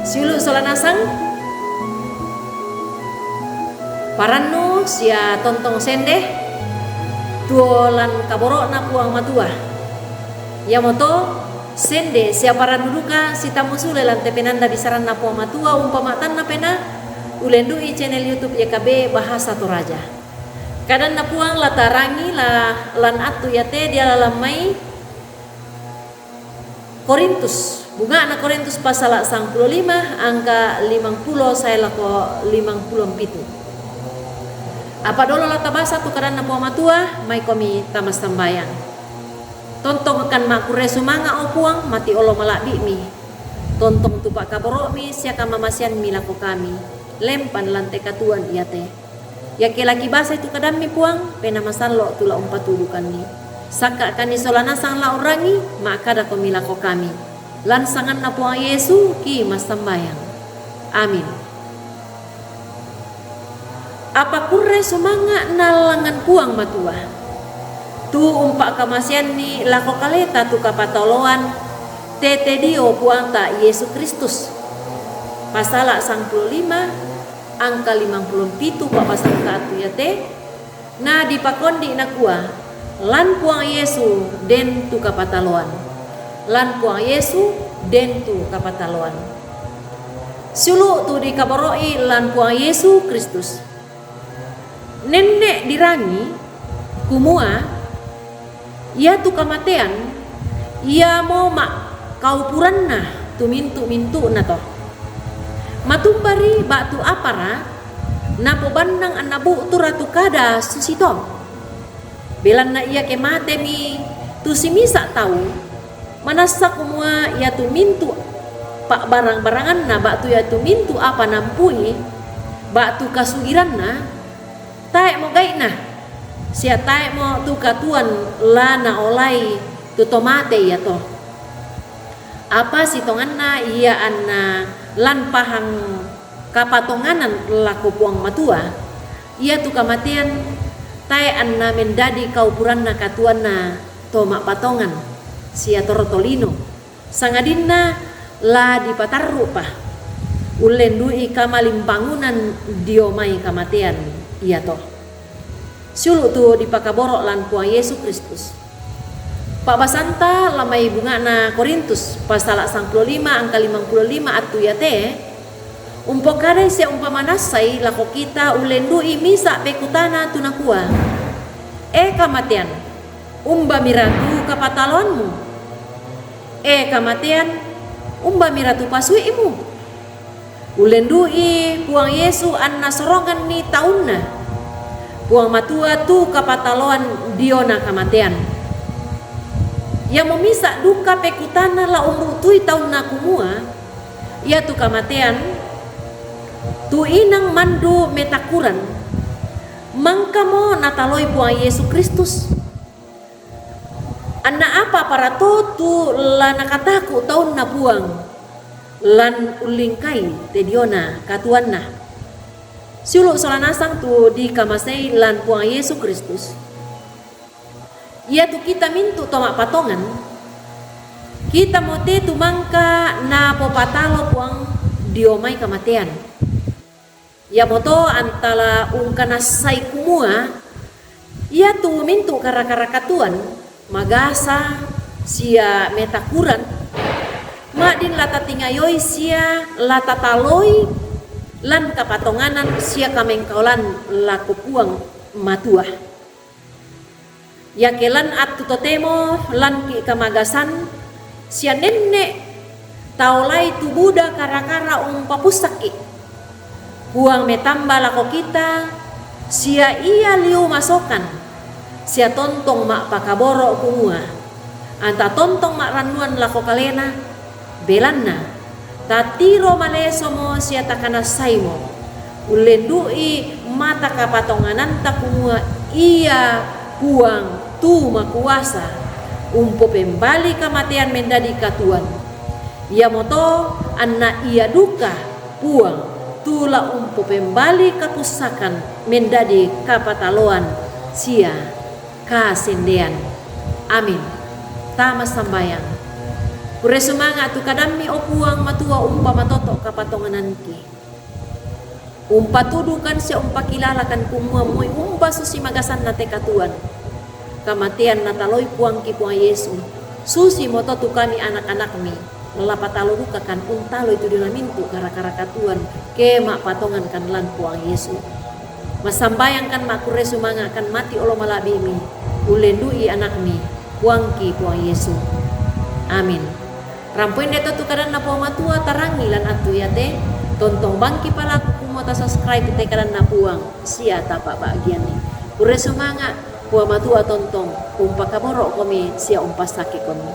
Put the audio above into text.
Siulu solanasang parannu sia tontong sende tuolan kaboro na puang matua. Yamoto sende sia parannu duka sita musule lan tepenanda bisaran na puang matua umpamatan na pena ulendui channel YouTube YKB Bahasa Toraja. Kadan na puang latarangi la lan atu yate dia lalamai Korintus. Bunga na Korintus pasal 95 angka 50 saya lako 57. Apa dolo lata basa tu kadan na puang matua mai komi tamas tambayang. Tontong akan makure sumanga o puang mati olo malak mi. Tontong tupak kaboro mi siaka mamasian mi lako kami. Lempan lantai katuan iya teh. Ya ke lagi basa itu kadang mi puang pena masalo tula umpatudukan ni. Saka kani solana sang la orangi maka da komi lako kami. Lansangan na puang Yesu ki mas tambayang. Amin. Apa kure sumanga nalangan puang matua. Tu umpak kamasian ni lako kaleta tu kapatoloan tete dio puang ta Yesus Kristus. Pasal 95 angka 57 papasal kaatu yate na dipakondi na kuah lan puang Yesu den tu kapataloan. Lan puang Yesu den tu kapataloan. Sulu tu dikabaroi lan puang Yesu Kristus. Nenek dirangi kumua ia tu kamatean ia mau mak kaupuran nah tu mintu na toh. Matumbari batu apara napo bandang anabu tu ratu kada susito. Belan na ia ke mate mi tu simisa tahu manasa kumua ia tu mintu pak barang-barangan na batu ia tu mintu apa nampui batu kasugiran na taek mo gai na sia taek mo tu katuan lana olai tu tomate ya to. Apa si tonganna ia anna lan pahang kapatonganan laku puang matua ia tu kamatian tae anna mendadi kaupuran na katuan na tomak patongan sia tortolino sangadinna la dipatarru pa ulendui kamalim bangunan diomai kamatian ia toh sulu tu dipakaborok lan puang Yesus Kristus. Pak Basanta lamai bunga na Korintus pasal 95 angka 55 atu yate umpokare sia umpamanasai lako kita ulendui misa pekutana tunakua kamatian umba miratu kapatalonmu kamatian umba miratu pasuimu ulendui puang Yesu anna sorongan ni taunna puang matua tu kapataloan diona kamatian yang memisa duka pekutana la umrutui tahun nakumua ia tu kamatean tu inang mandu metakuran mangkamo nataloi puang Yesus Kristus anna apa para tu la nakataku tahun na puang lan ulingkai tediona katuanna siulu solanasang tu di kamasei lan puang Yesus Kristus. Ia tu kita mintu tomak patongan kita mote tu mangka na popatalo puang diomai kamatean ia moto antala ungkanasai kumua ia tu mintu kara-kara katuan magasa sia metakuran madin lata tingayoi sia lata taloi lan kapatonganan sia kamengkaulan laku puang matua. Ya kelan atu totemo lan ki kamagasan sia nenek taulai tu Buddha kara-kara papusaki puang metamba lako kita sia ia liu masokan sia tontong mak pakaboro kumua anta tontong mak ranuan lako kalena belanna tatiro malesomo sia takana saimo ulendui mata kapatonganan takumua ia puang tu makuasa umpo pembali kematian mendadi katuan ia moto anna ia duka puang tula umpo pembali kapusakan mendadi kapataloan sia kasendean. Amin. Tamas sambayang Kure sumanga tu kadami o puang matua umpa matoto kapatongananki. Umpa tudukan siya umpa kilalakan kumua muy umpa susi magasan na tekatuan. Kamatian nataloy puang ki puang Yesu. Susi mototu kami anak-anak mi. Lalapatalo duka kan untalo itu dinamintu kara-karakatuan ke mak patongan kan lan puang Yesu. Masambayang kan mak kure sumanga kan mati olo malabimi. Ulendui anak mi puang ki puang Yesu. Amin. Rampoin deto tu kadan na puang matua tarangi lan atu ya te. Tontong bangki palaku kumota subscribe te kadan na puang. Sia tapak bagian ni. Kure sumanga puang matua tontong umpa kamoro komi sia umpa sakit komi.